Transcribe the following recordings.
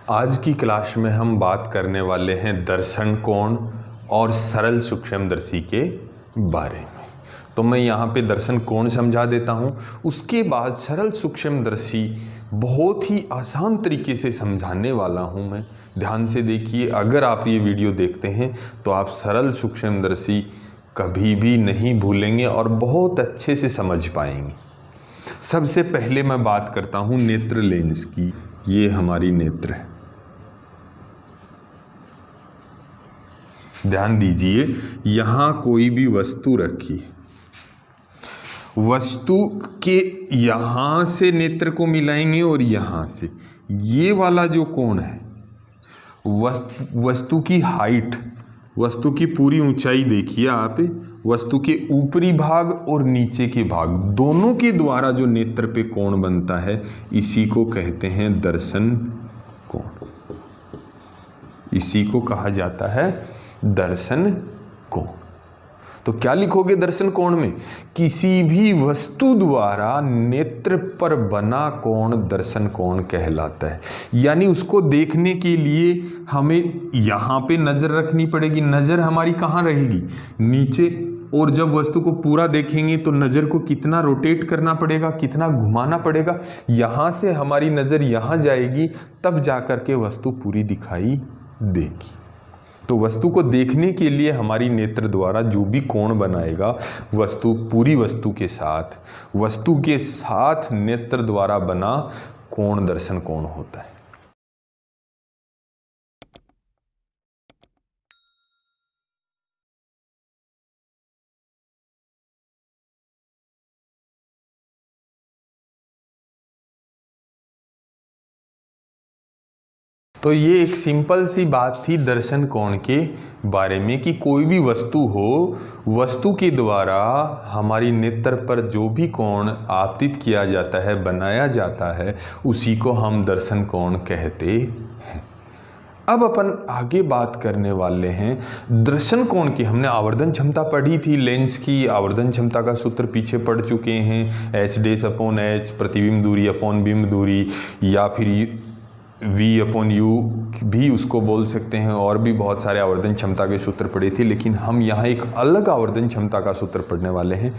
आज की क्लास में हम बात करने वाले हैं दर्शन कोण और सरल सूक्ष्मदर्शी के बारे में। तो मैं यहाँ पे दर्शन कोण समझा देता हूँ, उसके बाद सरल सूक्ष्मदर्शी बहुत ही आसान तरीके से समझाने वाला हूँ मैं। ध्यान से देखिए, अगर आप ये वीडियो देखते हैं तो आप सरल सूक्ष्मदर्शी कभी भी नहीं भूलेंगे और बहुत अच्छे से समझ पाएंगे। सबसे पहले मैं बात करता हूँ नेत्र लेंस की। ये हमारी नेत्र है, ध्यान दीजिए। यहाँ कोई भी वस्तु रखी, वस्तु के यहाँ से नेत्र को मिलाएंगे और यहाँ से ये वाला जो कोण है, वस्तु की हाइट, वस्तु की पूरी ऊंचाई देखिए आप, वस्तु के ऊपरी भाग और नीचे के भाग दोनों के द्वारा जो नेत्र पे कोण बनता है, इसी को कहते हैं दर्शन कोण। इसी को कहा जाता है दर्शन कोण। तो क्या लिखोगे दर्शन कोण में? किसी भी वस्तु द्वारा नेत्र पर बना कोण दर्शन कोण कहलाता है। यानी उसको देखने के लिए हमें यहाँ पे नजर रखनी पड़ेगी। नजर हमारी कहाँ रहेगी? नीचे। और जब वस्तु को पूरा देखेंगे तो नजर को कितना रोटेट करना पड़ेगा, कितना घुमाना पड़ेगा। यहाँ से हमारी नजर यहाँ जाएगी, तब जाकर के वस्तु पूरी दिखाई देगी। तो वस्तु को देखने के लिए हमारी नेत्र द्वारा जो भी कोण बनाएगा, वस्तु पूरी वस्तु के साथ नेत्र द्वारा बना कोण दर्शन कोण होता है। तो ये एक सिंपल सी बात थी दर्शन कोण के बारे में कि कोई भी वस्तु हो, वस्तु के द्वारा हमारी नेत्र पर जो भी कोण आपतित किया जाता है, बनाया जाता है, उसी को हम दर्शन कोण कहते हैं। अब अपन आगे बात करने वाले हैं दर्शन कोण की। हमने आवर्धन क्षमता पढ़ी थी, लेंस की आवर्धन क्षमता का सूत्र पीछे पढ़ चुके हैं। H'/H प्रतिबिंब दूरी अपॉन बिंब दूरी, या फिर V/U भी उसको बोल सकते हैं। और भी बहुत सारे आवर्धन क्षमता के सूत्र पढ़े थे, लेकिन हम यहाँ एक अलग आवर्धन क्षमता का सूत्र पढ़ने वाले हैं।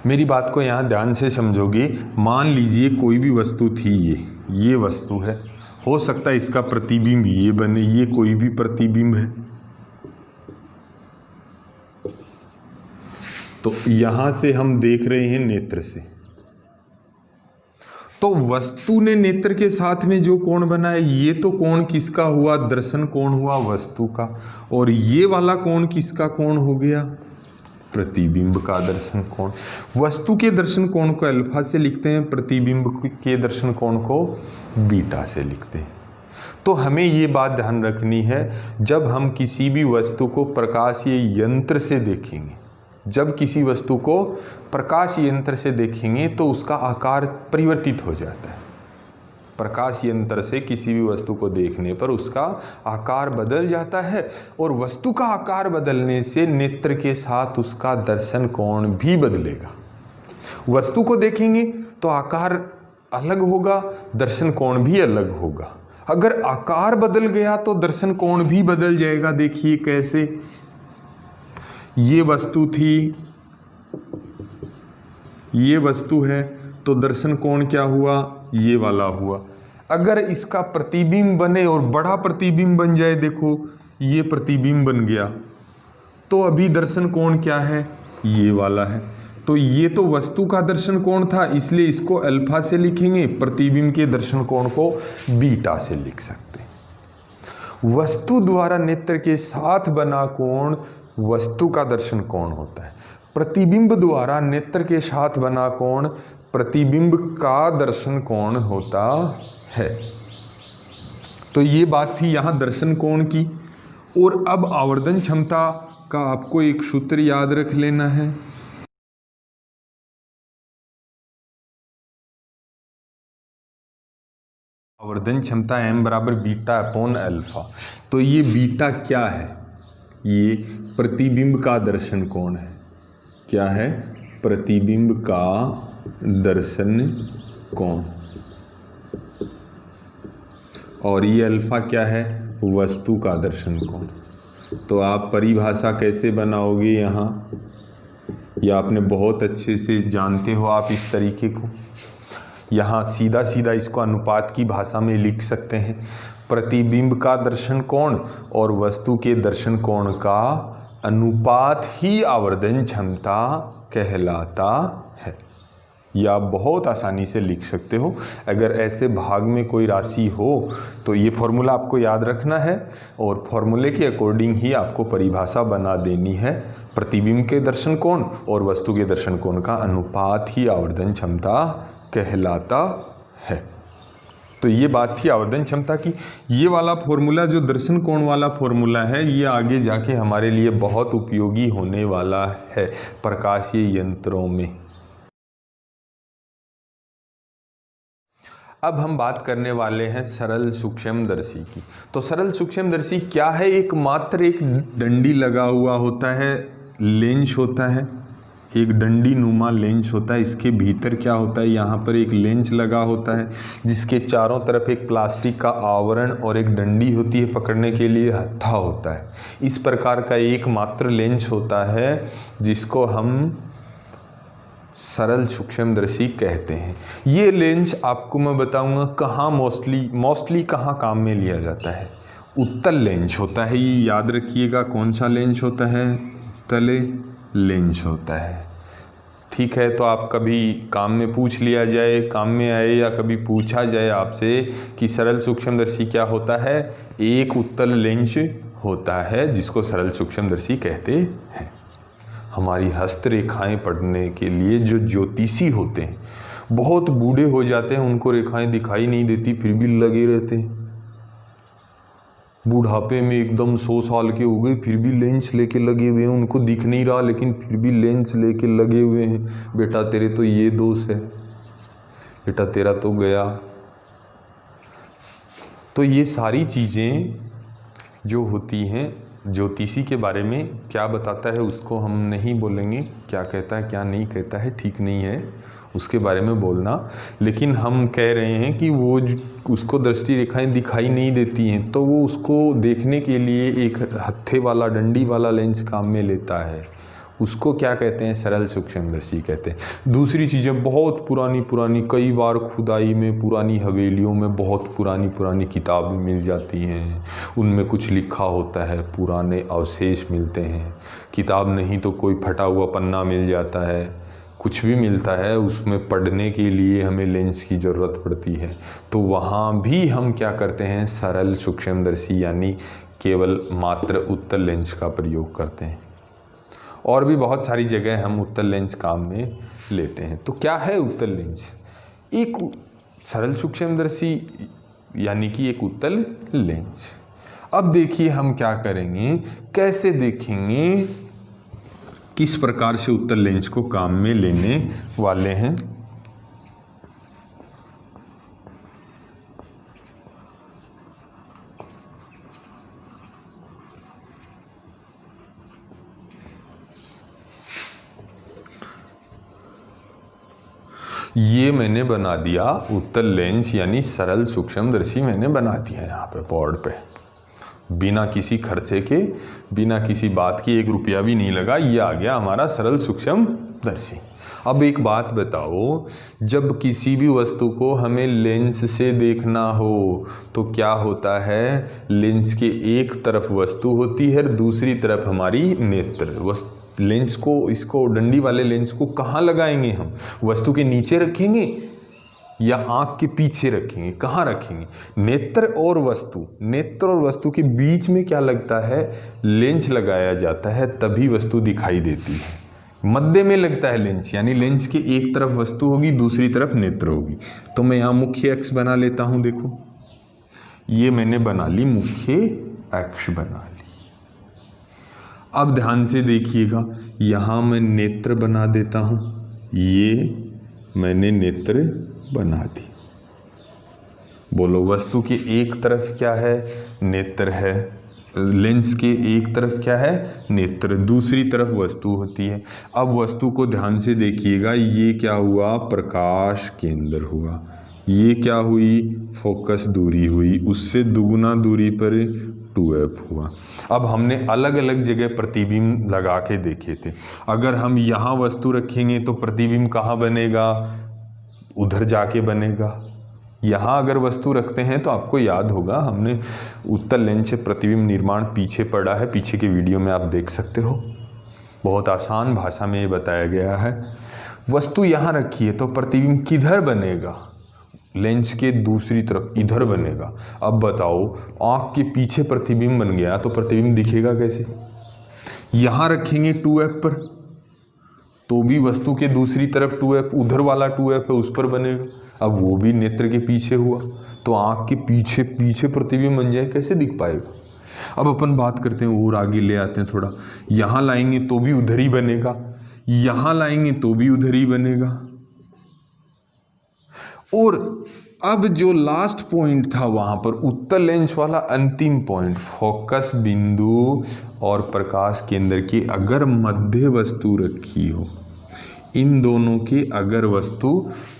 मेरी बात को यहाँ ध्यान से समझोगे। मान लीजिए कोई भी वस्तु थी, ये वस्तु है, हो सकता है इसका प्रतिबिंब ये बने, ये कोई भी प्रतिबिंब है। तो यहां से हम देख रहे हैं नेत्र से, तो वस्तु ने नेत्र के साथ में जो कोण बनाया, ये तो कोण किसका हुआ? दर्शन कोण हुआ वस्तु का। और ये वाला कोण किसका कोण हो गया? प्रतिबिंब का दर्शन कोण। वस्तु के दर्शन कोण को अल्फा से लिखते हैं, प्रतिबिंब के दर्शन कोण को बीटा से लिखते हैं। तो हमें ये बात ध्यान रखनी है, जब हम किसी भी वस्तु को प्रकाशीय यंत्र से देखेंगे, जब किसी वस्तु को प्रकाश यंत्र से देखेंगे तो उसका आकार परिवर्तित हो जाता है। प्रकाश यंत्र से किसी भी वस्तु को देखने पर उसका आकार बदल जाता है, और वस्तु का आकार बदलने से नेत्र के साथ उसका दर्शन कोण भी बदलेगा। वस्तु को देखेंगे तो आकार अलग होगा, दर्शन कोण भी अलग होगा। अगर आकार बदल गया तो दर्शन कोण भी बदल जाएगा। देखिए कैसे, ये वस्तु थी, ये वस्तु है, तो दर्शन कोण क्या हुआ? ये वाला हुआ। अगर इसका प्रतिबिंब बने और बड़ा प्रतिबिंब बन जाए, देखो ये प्रतिबिंब बन गया, तो अभी दर्शन कोण क्या है? ये वाला है। तो ये तो वस्तु का दर्शन कोण था, इसलिए इसको अल्फा से लिखेंगे, प्रतिबिंब के दर्शन कोण को बीटा से लिख सकते हैं। वस्तु द्वारा नेत्र के साथ बना कोण वस्तु का दर्शन कोण होता है। प्रतिबिंब द्वारा नेत्र के साथ बना कोण प्रतिबिंब का दर्शन कोण होता है। तो ये बात थी यहाँ दर्शन कोण की। और अब आवर्धन क्षमता का आपको एक सूत्र याद रख लेना है। आवर्धन क्षमता m = β/α। तो ये बीटा क्या है? ये प्रतिबिंब का दर्शन कोण है। क्या है? प्रतिबिंब का दर्शन कोण, और ये अल्फा क्या है, वस्तु का दर्शन कोण। तो आप परिभाषा कैसे बनाओगे यहाँ, या आपने बहुत अच्छे से जानते हो आप इस तरीके को। यहाँ सीधा सीधा इसको अनुपात की भाषा में लिख सकते हैं। प्रतिबिंब का दर्शन कोण और वस्तु के दर्शन कोण का अनुपात ही आवर्धन क्षमता कहलाता है। या आप बहुत आसानी से लिख सकते हो। अगर ऐसे भाग में कोई राशि हो तो ये फॉर्मूला आपको याद रखना है और फॉर्मूले के अकॉर्डिंग ही आपको परिभाषा बना देनी है। प्रतिबिंब के दर्शन कोण और वस्तु के दर्शन कोण का अनुपात ही आवर्धन क्षमता कहलाता है। तो ये बात थी आवर्धन क्षमता की। ये वाला फॉर्मूला जो दर्शन कोण वाला फॉर्मूला है, ये आगे जाके हमारे लिए बहुत उपयोगी होने वाला है प्रकाशीय यंत्रों में। अब हम बात करने वाले हैं सरल सूक्ष्मदर्शी की। तो सरल सूक्ष्मदर्शी क्या है, एक मात्र एक डंडी लगा हुआ होता है, लेंस होता है, एक डंडी नुमा लेंस होता है। इसके भीतर क्या होता है, यहाँ पर एक लेंस लगा होता है जिसके चारों तरफ एक प्लास्टिक का आवरण और एक डंडी होती है, पकड़ने के लिए हत्था होता है। इस प्रकार का एक मात्र लेंस होता है जिसको हम सरल सूक्ष्मदर्शी कहते हैं। ये लेंस आपको मैं बताऊंगा कहाँ मोस्टली कहाँ काम में लिया जाता है। उत्तल लेंस होता है, ये याद रखिएगा। कौन सा लेंस होता है, उत्तल लेंस होता है। ठीक है, तो आप कभी काम में पूछ लिया जाए, काम में आए या कभी पूछा जाए आपसे कि सरल सूक्ष्मदर्शी क्या होता है, एक उत्तल लेंस होता है जिसको सरल सूक्ष्मदर्शी कहते हैं। हमारी हस्तरेखाएं पढ़ने के लिए जो ज्योतिषी होते हैं, बहुत बूढ़े हो जाते हैं, उनको रेखाएं दिखाई नहीं देती फिर भी लगे रहते हैं। बुढ़ापे में एकदम 100 साल के हो गए फिर भी लेंस लेके लगे हुए हैं, उनको दिख नहीं रहा लेकिन फिर भी लेंस लेके लगे हुए हैं। बेटा तेरे तो ये दोष है, बेटा तेरा तो गया। तो ये सारी चीज़ें जो होती हैं, ज्योतिषी के बारे में क्या बताता है उसको हम नहीं बोलेंगे, क्या कहता है क्या नहीं कहता है, ठीक नहीं है उसके बारे में बोलना। लेकिन हम कह रहे हैं कि वो उसको दृष्टि रेखाएं दिखाई नहीं देती हैं, तो वो उसको देखने के लिए एक हत्थे वाला डंडी वाला लेंस काम में लेता है। उसको क्या कहते हैं, सरल सूक्ष्मदर्शी कहते हैं। दूसरी चीज़ें बहुत पुरानी कई बार खुदाई में पुरानी हवेलियों में बहुत पुरानी किताबें मिल जाती हैं, उनमें कुछ लिखा होता है, पुराने अवशेष मिलते हैं। किताब नहीं तो कोई फटा हुआ पन्ना मिल जाता है, कुछ भी मिलता है, उसमें पढ़ने के लिए हमें लेंस की ज़रूरत पड़ती है। तो वहाँ भी हम क्या करते हैं, सरल सूक्ष्मदर्शी यानी केवल मात्र उत्तल लेंस का प्रयोग करते हैं। और भी बहुत सारी जगह हम उत्तल लेंस काम में लेते हैं। तो क्या है उत्तल लेंस, एक सरल सूक्ष्मदर्शी यानी कि एक उत्तल लेंस। अब देखिए हम क्या करेंगे, कैसे देखेंगे, किस प्रकार से उत्तल लेंस को काम में लेने वाले हैं। ये मैंने बना दिया उत्तल लेंस यानी सरल सूक्ष्मदर्शी मैंने बना दिया यहाँ पे बोर्ड पे, बिना किसी खर्चे के, बिना किसी बात की, 1 रुपया भी नहीं लगा, ये आ गया हमारा सरल सूक्ष्मदर्शी। अब एक बात बताओ, जब किसी भी वस्तु को हमें लेंस से देखना हो तो क्या होता है, लेंस के एक तरफ वस्तु होती है, दूसरी तरफ हमारी नेत्र। लेंस को, इसको डंडी वाले लेंस को कहाँ लगाएंगे हम, वस्तु के नीचे रखेंगे या आँख के पीछे रखेंगे, कहाँ रखेंगे। नेत्र और वस्तु के बीच में क्या लगता है, लेंस लगाया जाता है, तभी वस्तु दिखाई देती है। मध्य में लगता है लेंस, यानी लेंस के एक तरफ वस्तु होगी, दूसरी तरफ नेत्र होगी। तो मैं यहाँ मुख्य अक्ष बना लेता हूँ, देखो ये मैंने बना ली, मुख्य अक्ष बना ली। अब ध्यान से देखिएगा, यहाँ मैं नेत्र बना देता हूँ, ये मैंने नेत्र बना दी। बोलो, वस्तु की एक तरफ क्या है, नेत्र है, लेंस के एक तरफ क्या है, नेत्र, दूसरी तरफ वस्तु होती है। अब वस्तु को ध्यान से देखिएगा, ये क्या हुआ, प्रकाश केंद्र हुआ, ये क्या हुई, फोकस दूरी हुई, उससे दुगुना दूरी पर 2f हुआ। अब हमने अलग अलग जगह प्रतिबिंब लगा के देखे थे। अगर हम यहाँ वस्तु रखेंगे तो प्रतिबिंब कहाँ बनेगा, उधर जाके बनेगा। यहाँ अगर वस्तु रखते हैं तो आपको याद होगा, हमने उत्तल लेंस से प्रतिबिंब निर्माण पीछे पढ़ा है, पीछे के वीडियो में आप देख सकते हो, बहुत आसान भाषा में ये बताया गया है। वस्तु यहाँ रखी है तो प्रतिबिंब किधर बनेगा, लेंस के दूसरी तरफ, इधर बनेगा। अब बताओ, आँख के पीछे प्रतिबिंब बन गया तो प्रतिबिंब दिखेगा कैसे? यहाँ रखेंगे 2f पर तो भी वस्तु के दूसरी तरफ 2f, उधर वाला 2f है उस पर बनेगा। अब वो भी नेत्र के पीछे हुआ तो आँख के पीछे पीछे प्रतिबिंब बन जाए, कैसे दिख पाएगा? अब अपन बात करते हैं और आगे ले आते हैं थोड़ा, यहाँ लाएंगे तो भी उधर ही बनेगा, यहाँ लाएंगे तो भी उधर ही बनेगा। और अब जो लास्ट पॉइंट था वहां पर उत्तल लेंस वाला अंतिम पॉइंट, फोकस बिंदु और प्रकाश केंद्र की अगर मध्य वस्तु रखी हो, इन दोनों की अगर वस्तु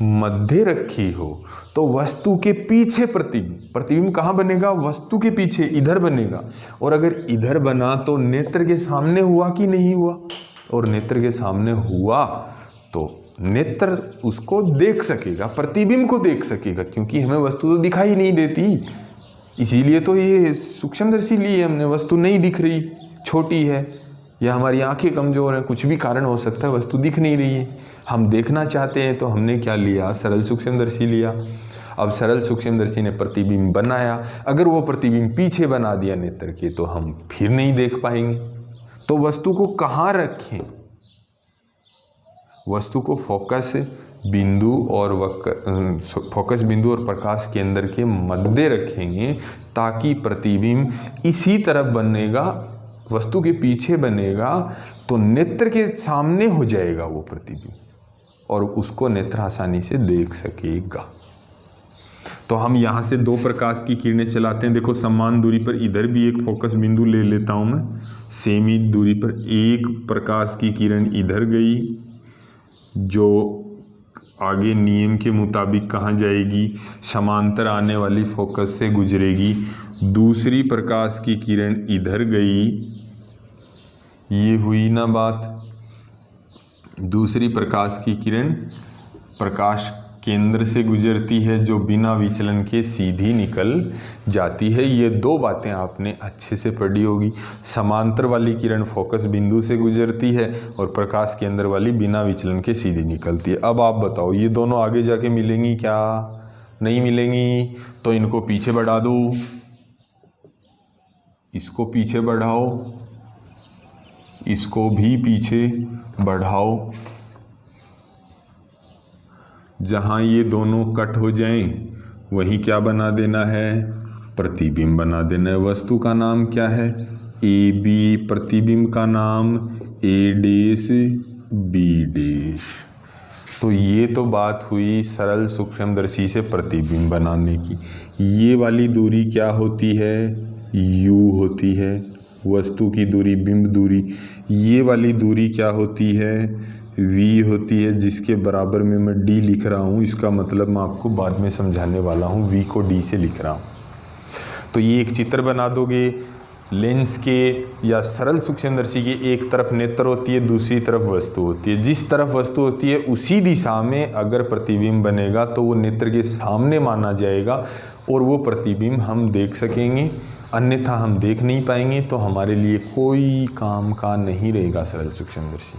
मध्य रखी हो तो वस्तु के पीछे प्रतिबिंब कहाँ बनेगा, वस्तु के पीछे, इधर बनेगा। और अगर इधर बना तो नेत्र के सामने हुआ कि नहीं हुआ, और नेत्र के सामने हुआ तो नेत्र उसको देख सकेगा, प्रतिबिंब को देख सकेगा, क्योंकि हमें वस्तु तो दिखाई नहीं देती, इसीलिए तो ये सूक्ष्मदर्शी लिए हमने, वस्तु नहीं दिख रही, छोटी है, या हमारी आंखें कमज़ोर हैं, कुछ भी कारण हो सकता है, वस्तु दिख नहीं रही है, हम देखना चाहते हैं तो हमने क्या लिया, सरल सूक्ष्मदर्शी लिया। अब सरल सूक्ष्मदर्शी ने प्रतिबिंब बनाया, अगर वो प्रतिबिंब पीछे बना दिया नेत्र के तो हम फिर नहीं देख पाएंगे। तो वस्तु को कहाँ रखें, वस्तु को फोकस बिंदु और प्रकाश केंद्र के मध्य रखेंगे, ताकि प्रतिबिंब इसी तरफ बनेगा, वस्तु के पीछे बनेगा तो नेत्र के सामने हो जाएगा वो प्रतिबिंब, और उसको नेत्र आसानी से देख सकेगा। तो हम यहाँ से दो प्रकाश की किरणें चलाते हैं। देखो, समान दूरी पर इधर भी एक फोकस बिंदु ले लेता हूँ मैं, सेम ही दूरी पर एक प्रकाश की किरण इधर गई, जो आगे नियम के मुताबिक कहाँ जाएगी, समांतर आने वाली फोकस से गुजरेगी। दूसरी प्रकाश की किरण इधर गई, ये हुई ना बात। दूसरी प्रकाश की किरण प्रकाश केंद्र से गुजरती है, जो बिना विचलन के सीधी निकल जाती है। ये दो बातें आपने अच्छे से पढ़ी होगी। समांतर वाली किरण फोकस बिंदु से गुजरती है और प्रकाश केंद्र वाली बिना विचलन के सीधी निकलती है। अब आप बताओ, ये दोनों आगे जाके मिलेंगी क्या? नहीं मिलेंगी। तो इनको पीछे बढ़ा दो, इसको पीछे बढ़ाओ, इसको भी पीछे बढ़ाओ। जहाँ ये दोनों कट हो जाएं, वहीं क्या बना देना है? प्रतिबिंब बना देना है। वस्तु का नाम क्या है? A B. प्रतिबिंब का नाम ए डैश बी डैश। तो ये तो बात हुई सरल सूक्ष्मदर्शी से प्रतिबिंब बनाने की। ये वाली दूरी क्या होती है? u होती है, वस्तु की दूरी, बिंब दूरी। ये वाली दूरी क्या होती है? v होती है, जिसके बराबर में मैं d लिख रहा हूँ। इसका मतलब मैं आपको बाद में समझाने वाला हूँ, v को d से लिख रहा हूँ। तो ये एक चित्र बना दोगे लेंस के या सरल सूक्ष्मदर्शी की। एक तरफ नेत्र होती है, दूसरी तरफ वस्तु होती है। जिस तरफ वस्तु होती है उसी दिशा में अगर प्रतिबिंब बनेगा तो वो नेत्र के सामने माना जाएगा और वो प्रतिबिंब हम देख सकेंगे, अन्यथा हम देख नहीं पाएंगे। तो हमारे लिए कोई काम का नहीं रहेगा सरल सूक्ष्मदर्शी।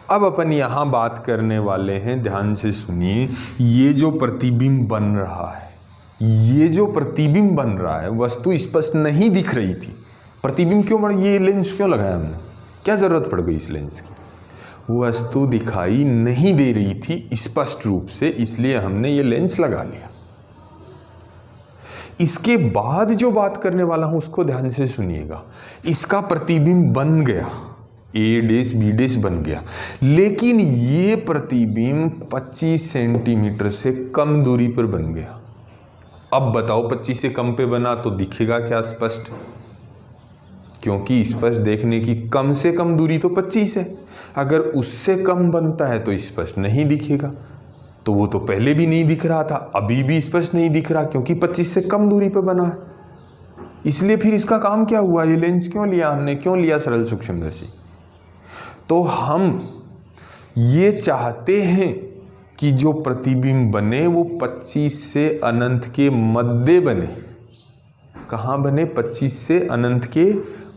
अब अपन यहाँ बात करने वाले हैं, ध्यान से सुनिए। ये जो प्रतिबिंब बन रहा है, ये जो प्रतिबिंब बन रहा है, वस्तु स्पष्ट नहीं दिख रही थी। प्रतिबिंब क्यों बन, ये लेंस क्यों लगाया हमने? क्या ज़रूरत पड़ गई इस लेंस की? वस्तु दिखाई नहीं दे रही थी स्पष्ट रूप से, इसलिए हमने ये लेंस लगा लिया। इसके बाद जो बात करने वाला हूं उसको ध्यान से सुनिएगा। इसका प्रतिबिंब बन गया, ए डैश बी डैश बन गया, लेकिन ये प्रतिबिंब 25 सेंटीमीटर से कम दूरी पर बन गया। अब बताओ, 25 से कम पे बना तो दिखेगा क्या स्पष्ट? क्योंकि स्पष्ट देखने की कम से कम दूरी तो 25 है। अगर उससे कम बनता है तो स्पष्ट नहीं दिखेगा। तो वो तो पहले भी नहीं दिख रहा था, अभी भी स्पष्ट नहीं दिख रहा क्योंकि 25 से कम दूरी पर बना है। इसलिए फिर इसका काम क्या हुआ, ये लेंस क्यों लिया हमने, क्यों लिया सरल सूक्ष्मदर्शी? तो हम ये चाहते हैं कि जो प्रतिबिंब बने वो 25 से अनंत के मध्य बने। कहाँ बने? 25 से अनंत के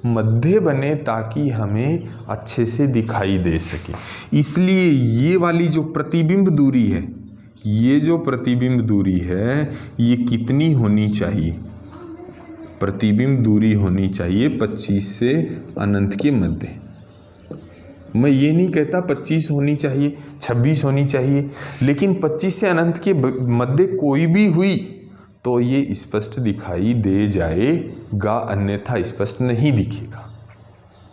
मध्य बने, ताकि हमें अच्छे से दिखाई दे सके। इसलिए ये वाली जो प्रतिबिंब दूरी है, ये जो प्रतिबिंब दूरी है, ये कितनी होनी चाहिए? प्रतिबिंब दूरी होनी चाहिए 25 से अनंत के मध्य। मैं ये नहीं कहता 25 होनी चाहिए, 26 होनी चाहिए, लेकिन 25 से अनंत के मध्य कोई भी हुई तो ये स्पष्ट दिखाई दे जाएगा, अन्यथा स्पष्ट नहीं दिखेगा।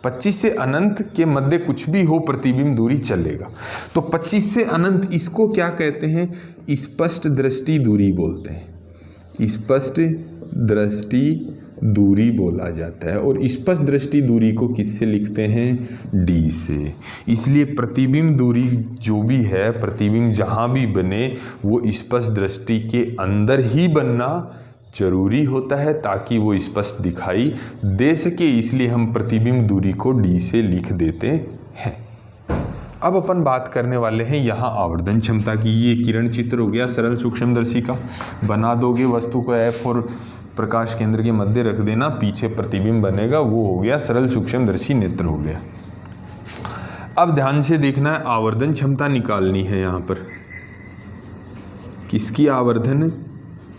25 से अनंत के मध्य कुछ भी हो, प्रतिबिंब दूरी चलेगा। तो 25 से अनंत, इसको क्या कहते हैं? स्पष्ट दृष्टि दूरी बोलते हैं। स्पष्ट दृष्टि दूरी बोला जाता है। और स्पष्ट दृष्टि दूरी को किससे लिखते हैं? डी से। इसलिए प्रतिबिंब दूरी जो भी है, प्रतिबिंब जहाँ भी बने वो स्पष्ट दृष्टि के अंदर ही बनना जरूरी होता है, ताकि वो स्पष्ट दिखाई दे सके। इसलिए हम प्रतिबिंब दूरी को डी से लिख देते हैं। अब अपन बात करने वाले हैं यहाँ आवर्धन क्षमता की। ये किरण चित्र हो गया सरल सूक्ष्मदर्शी का। बना दोगे वस्तु को एफ और प्रकाश केंद्र के मध्य रख देना, पीछे प्रतिबिंब बनेगा, वो हो गया सरल सूक्ष्मदर्शी नेत्र हो गया। अब ध्यान से देखना है, आवर्धन क्षमता निकालनी है। यहाँ पर किसकी आवर्धन?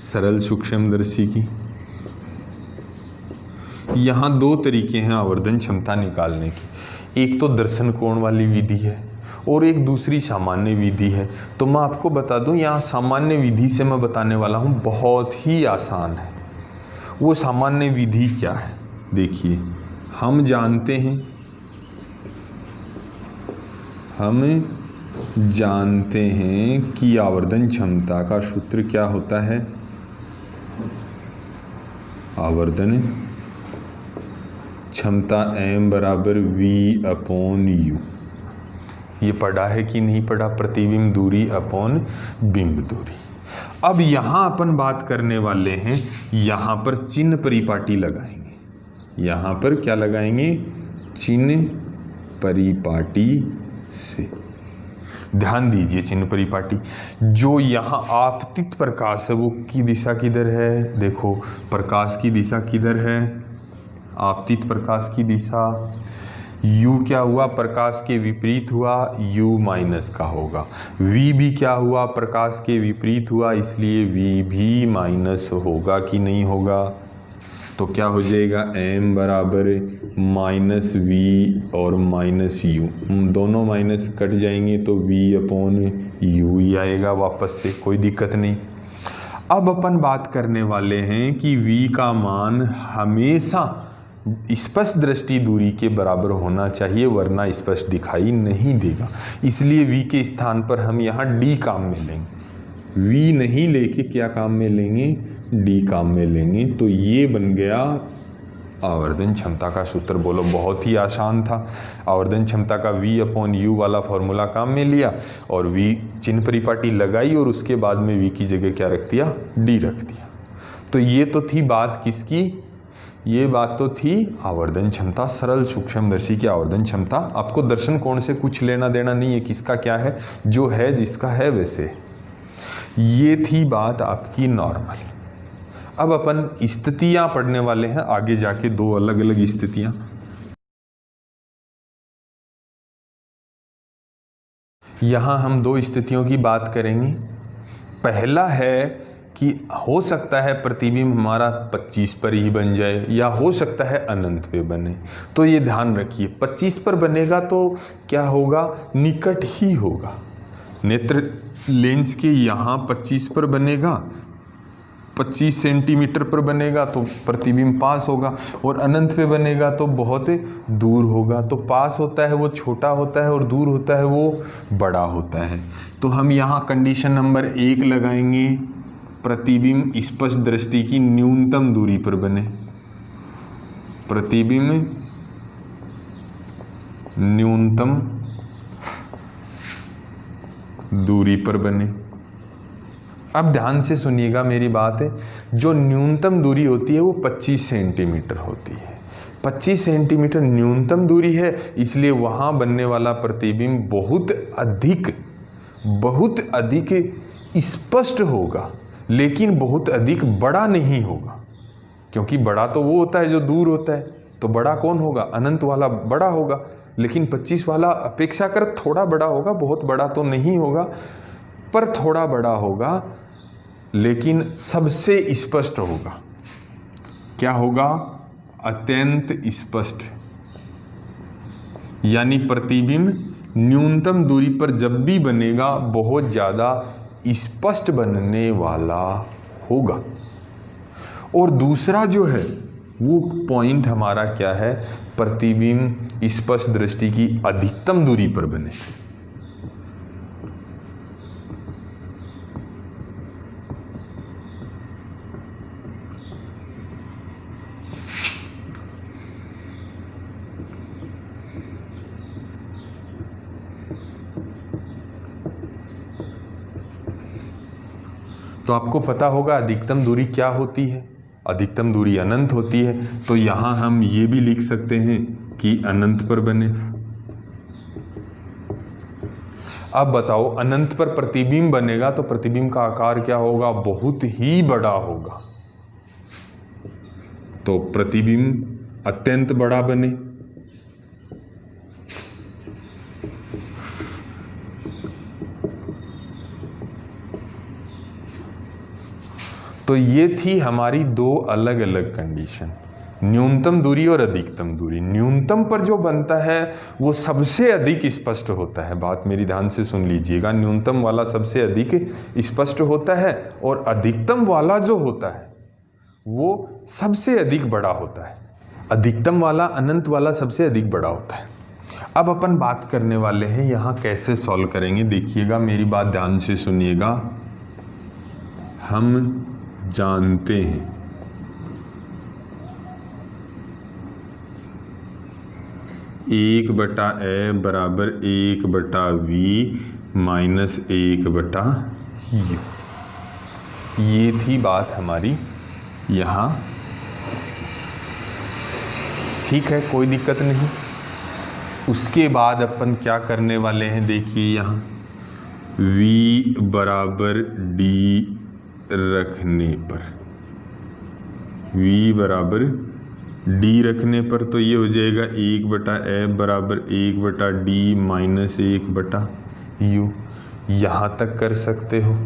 सरल सूक्ष्मदर्शी की। यहाँ दो तरीके हैं आवर्धन क्षमता निकालने की। एक तो दर्शन कोण वाली विधि है और एक दूसरी सामान्य विधि है। तो मैं आपको बता दूं, यहाँ सामान्य विधि से मैं बताने वाला हूँ, बहुत ही आसान है। वो सामान्य विधि क्या है? देखिए, हम जानते हैं कि आवर्धन क्षमता का सूत्र क्या होता है? आवर्धन क्षमता m बराबर v/u। ये पढ़ा है कि नहीं पढ़ा? प्रतिबिंब दूरी अपॉन बिंब दूरी। अब यहाँ अपन बात करने वाले हैं, यहाँ पर चिन्ह परिपाटी लगाएंगे। यहाँ पर क्या लगाएंगे? चिन्ह परिपाटी से। ध्यान दीजिए, चिन्ह परिपाटी। जो यहाँ आपतित प्रकाश है वो की दिशा किधर है? देखो, प्रकाश की दिशा किधर है? आपतित प्रकाश की दिशा। u क्या हुआ? प्रकाश के विपरीत हुआ, u माइनस का होगा। v भी क्या हुआ? प्रकाश के विपरीत हुआ, इसलिए v भी माइनस होगा कि नहीं होगा? तो क्या हो जाएगा? m बराबर माइनस v और माइनस u, दोनों माइनस कट जाएंगे तो v/u ही आएगा वापस से, कोई दिक्कत नहीं। अब अपन बात करने वाले हैं कि v का मान हमेशा स्पष्ट दृष्टि दूरी के बराबर होना चाहिए, वरना स्पष्ट दिखाई नहीं देगा। इसलिए v के स्थान पर हम यहाँ d काम में लेंगे। v नहीं लेके क्या काम में लेंगे? d काम में लेंगे। तो ये बन गया आवर्धन क्षमता का सूत्र। बोलो, बहुत ही आसान था। आवर्धन क्षमता का v/u वाला फॉर्मूला काम में लिया और v चिन्ह परिपाटी लगाई और उसके बाद में v की जगह क्या रख दिया? d रख दिया। तो ये तो थी बात किसकी? ये बात तो थी आवर्धन क्षमता, सरल सूक्ष्मदर्शी की आवर्धन क्षमता। आपको दर्शन कोण से कुछ लेना देना नहीं है, किसका क्या है, जो है जिसका है वैसे। ये थी बात आपकी नॉर्मल। अब अपन स्थितियां पढ़ने वाले हैं आगे जाके, दो अलग अलग स्थितियां। यहां हम दो स्थितियों की बात करेंगे। पहला है कि हो सकता है प्रतिबिंब हमारा 25 पर ही बन जाए, या हो सकता है अनंत पे बने। तो ये ध्यान रखिए, 25 पर बनेगा तो क्या होगा? निकट ही होगा। नेत्र लेंस के यहाँ 25 पर बनेगा, 25 सेंटीमीटर पर बनेगा तो प्रतिबिंब पास होगा, और अनंत पे बनेगा तो बहुत दूर होगा। तो पास होता है वो छोटा होता है और दूर होता है वो बड़ा होता है। तो हम यहाँ कंडीशन नंबर 1 लगाएंगे, प्रतिबिंब स्पष्ट दृष्टि की न्यूनतम दूरी पर बने। प्रतिबिंब न्यूनतम दूरी पर बने। अब ध्यान से सुनिएगा मेरी बात है, जो न्यूनतम दूरी होती है वो 25 सेंटीमीटर होती है। 25 सेंटीमीटर न्यूनतम दूरी है, इसलिए वहाँ बनने वाला प्रतिबिंब बहुत अधिक स्पष्ट होगा, लेकिन बहुत अधिक बड़ा नहीं होगा, क्योंकि बड़ा तो वो होता है जो दूर होता है, तो बड़ा कौन होगा? अनंत वाला बड़ा होगा, लेकिन 25 वाला अपेक्षाकृत थोड़ा बड़ा होगा, बहुत बड़ा तो नहीं होगा पर थोड़ा बड़ा होगा, लेकिन सबसे स्पष्ट होगा। क्या होगा? अत्यंत स्पष्ट। यानी प्रतिबिंब न्यूनतम दूरी पर जब भी बनेगा बहुत ज़्यादा स्पष्ट बनने वाला होगा। और दूसरा जो है वो पॉइंट हमारा क्या है? प्रतिबिंब स्पष्ट दृष्टि की अधिकतम दूरी पर बने। तो आपको पता होगा अधिकतम दूरी क्या होती है? अधिकतम दूरी अनंत होती है। तो यहाँ हम ये भी लिख सकते हैं कि अनंत पर बने। अब बताओ, अनंत पर प्रतिबिंब बनेगा तो प्रतिबिंब का आकार क्या होगा? बहुत ही बड़ा होगा। तो प्रतिबिंब अत्यंत बड़ा बने। तो ये थी हमारी दो अलग अलग कंडीशन, न्यूनतम दूरी और अधिकतम दूरी। न्यूनतम पर जो बनता है वो सबसे अधिक स्पष्ट होता है। बात मेरी ध्यान से सुन लीजिएगा, न्यूनतम वाला सबसे अधिक स्पष्ट होता है और अधिकतम वाला जो होता है वो सबसे अधिक बड़ा होता है। अधिकतम वाला, अनंत वाला सबसे अधिक बड़ा होता है। अब अपन बात करने वाले हैं यहाँ कैसे सॉल्व करेंगे। देखिएगा, मेरी बात ध्यान से सुनिएगा। हम जानते हैं एक बटा ए बराबर 1/v माइनस 1/u। ये थी बात हमारी यहाँ। ठीक है, कोई दिक्कत नहीं। उसके बाद अपन क्या करने वाले हैं? देखिए यहाँ v बराबर d रखने पर, v बराबर d रखने पर तो ये हो जाएगा 1/f बराबर 1/d माइनस 1/u। यहाँ तक कर सकते हो।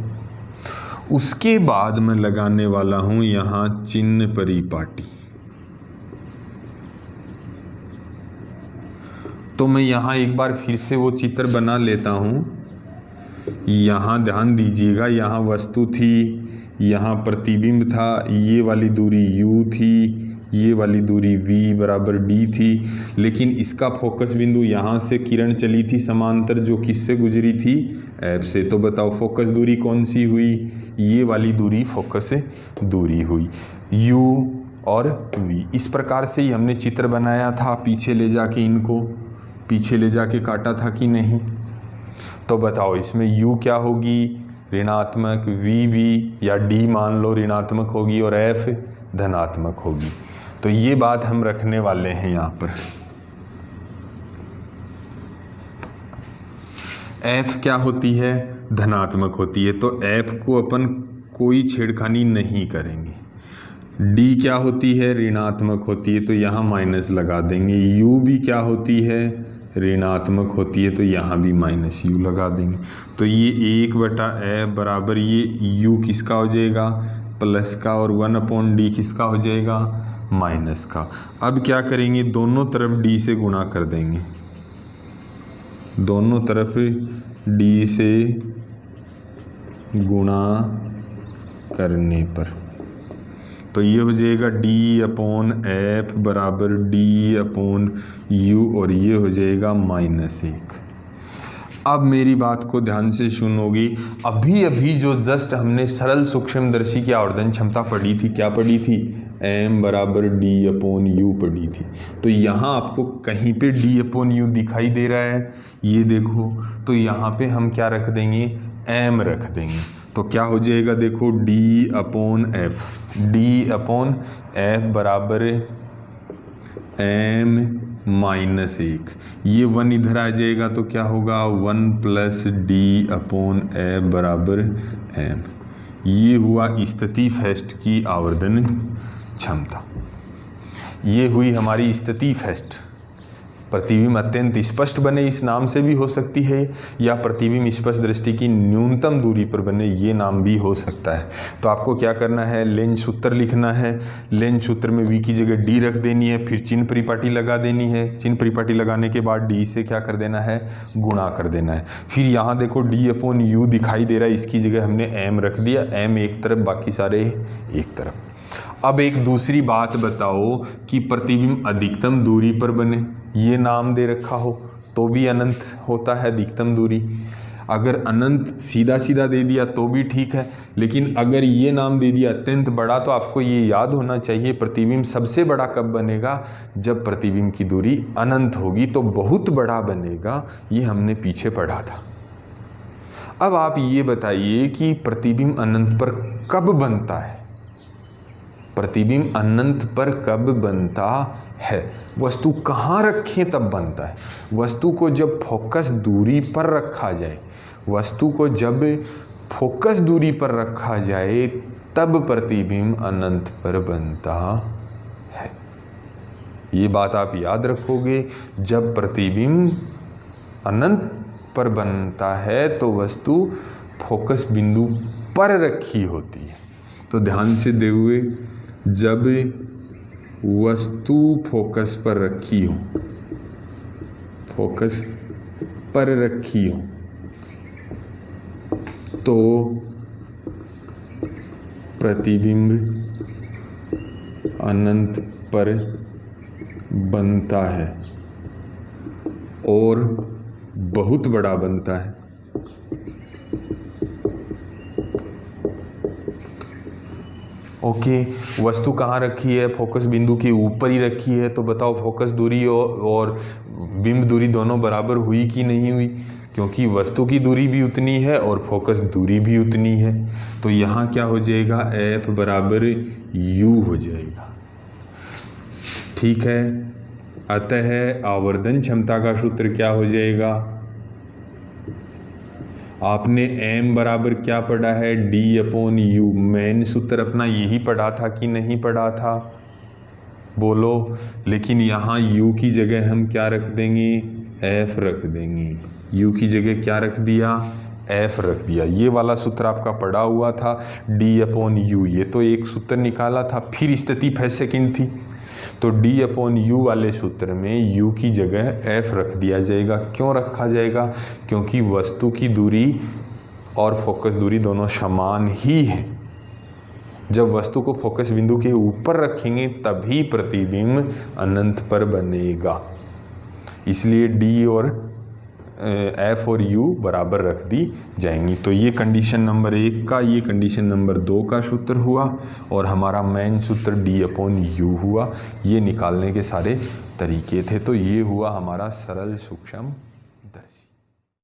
उसके बाद मैं लगाने वाला हूँ यहाँ चिन्ह परिपाटी। तो मैं यहाँ एक बार फिर से वो चित्र बना लेता हूँ। यहाँ ध्यान दीजिएगा, यहाँ वस्तु थी, यहाँ प्रतिबिंब था, ये वाली दूरी u थी, ये वाली दूरी v बराबर d थी, लेकिन इसका फोकस बिंदु यहाँ से किरण चली थी समांतर, जो किससे गुजरी थी? f से। तो बताओ फोकस दूरी कौन सी हुई? ये वाली दूरी फोकस दूरी हुई, u और v। इस प्रकार से ही हमने चित्र बनाया था। पीछे ले जाके इनको पीछे ले जाके काटा था कि नहीं? तो बताओ इसमें u क्या होगी? ऋणात्मक, v भी या d मान लो ऋणात्मक होगी और f धनात्मक होगी। तो ये बात हम रखने वाले हैं यहाँ पर। f क्या होती है? धनात्मक होती है, तो f को अपन कोई छेड़खानी नहीं करेंगे। d क्या होती है? ऋणात्मक होती है, तो यहाँ माइनस लगा देंगे। u भी क्या होती है? ऋणात्मक होती है, तो यहाँ भी माइनस u लगा देंगे। तो ये 1/f बराबर ये u किसका हो जाएगा? प्लस का, और 1/d किसका हो जाएगा? माइनस का। अब क्या करेंगे? दोनों तरफ d से गुणा कर देंगे। दोनों तरफ d से गुणा करने पर तो ये हो जाएगा d/f बराबर d/u, और ये हो जाएगा -1। अब मेरी बात को ध्यान से सुनोगी। अभी अभी जो जस्ट हमने सरल सूक्ष्मदर्शी की आवर्धन क्षमता पढ़ी थी, क्या पढ़ी थी? m बराबर d/u पढ़ी थी। तो यहाँ आपको कहीं पे d/u दिखाई दे रहा है, ये देखो, तो यहाँ पे हम क्या रख देंगे, m रख देंगे। तो क्या हो जाएगा, देखो d/f, d/f बराबर m-1, ये 1 इधर आ जाएगा तो क्या होगा 1 + d/f बराबर m। ये हुआ स्थिति फेस्ट की आवर्धन क्षमता। ये हुई हमारी स्थिति फेस्ट। प्रतिबिंब अत्यंत स्पष्ट बने इस नाम से भी हो सकती है, या प्रतिबिंब स्पष्ट दृष्टि की न्यूनतम दूरी पर बने ये नाम भी हो सकता है। तो आपको क्या करना है, लेंज सूत्र लिखना है। लेंज सूत्र में v की जगह d रख देनी है, फिर चिन्ह परिपाटी लगा देनी है। चिन्ह परिपाटी लगाने के बाद d से क्या कर देना है, गुणा कर देना है। फिर यहाँ देखो d/u दिखाई दे रहा है, इसकी जगह हमने m रख दिया, m एक तरफ बाकी सारे एक तरफ। अब एक दूसरी बात बताओ कि प्रतिबिंब अधिकतम दूरी पर बने, ये नाम दे रखा हो तो भी अनंत होता है अधिकतम दूरी। अगर अनंत सीधा सीधा दे दिया तो भी ठीक है, लेकिन अगर ये नाम दे दिया अत्यंत बड़ा, तो आपको ये याद होना चाहिए प्रतिबिंब सबसे बड़ा कब बनेगा, जब प्रतिबिंब की दूरी अनंत होगी तो बहुत बड़ा बनेगा। ये हमने पीछे पढ़ा था। अब आप ये बताइए कि प्रतिबिंब अनंत पर कब बनता है, प्रतिबिंब अनंत पर कब बनता है, वस्तु कहाँ रखें तब बनता है। वस्तु को जब फोकस दूरी पर रखा जाए, वस्तु को जब फोकस दूरी पर रखा जाए तब प्रतिबिंब अनंत पर बनता है। ये बात आप याद रखोगे, जब प्रतिबिंब अनंत पर बनता है तो वस्तु फोकस बिंदु पर रखी होती है। तो ध्यान से दे हुए, जब वस्तु फोकस पर रखी हो, फोकस पर रखी हो तो प्रतिबिंब अनंत पर बनता है और बहुत बड़ा बनता है। ओके, वस्तु कहाँ रखी है, फोकस बिंदु के ऊपर ही रखी है। तो बताओ फोकस दूरी और बिंब दूरी दोनों बराबर हुई कि नहीं हुई, क्योंकि वस्तु की दूरी भी उतनी है और फोकस दूरी भी उतनी है। तो यहाँ क्या हो जाएगा, F बराबर U हो जाएगा। ठीक है, अतः आवर्धन क्षमता का सूत्र क्या हो जाएगा, आपने m बराबर क्या पढ़ा है, d/u। मेन सूत्र अपना यही पढ़ा था कि नहीं पढ़ा था, बोलो। लेकिन यहाँ u की जगह हम क्या रख देंगे, f रख देंगे। u की जगह क्या रख दिया, f रख दिया। ये वाला सूत्र आपका पढ़ा हुआ था d/u, ये तो एक सूत्र निकाला था। फिर स्थिति फेज सेकंड थी, तो d/u वाले सूत्र में u की जगह f रख दिया जाएगा। क्यों रखा जाएगा, क्योंकि वस्तु की दूरी और फोकस दूरी दोनों समान ही है। जब वस्तु को फोकस बिंदु के ऊपर रखेंगे तभी प्रतिबिंब अनंत पर बनेगा। इसलिए d और f और u बराबर रख दी जाएंगी। तो ये कंडीशन नंबर 1 का, ये कंडीशन नंबर 2 का सूत्र हुआ, और हमारा मेन सूत्र d/u हुआ। ये निकालने के सारे तरीके थे। तो ये हुआ हमारा सरल सूक्ष्म दर्शी।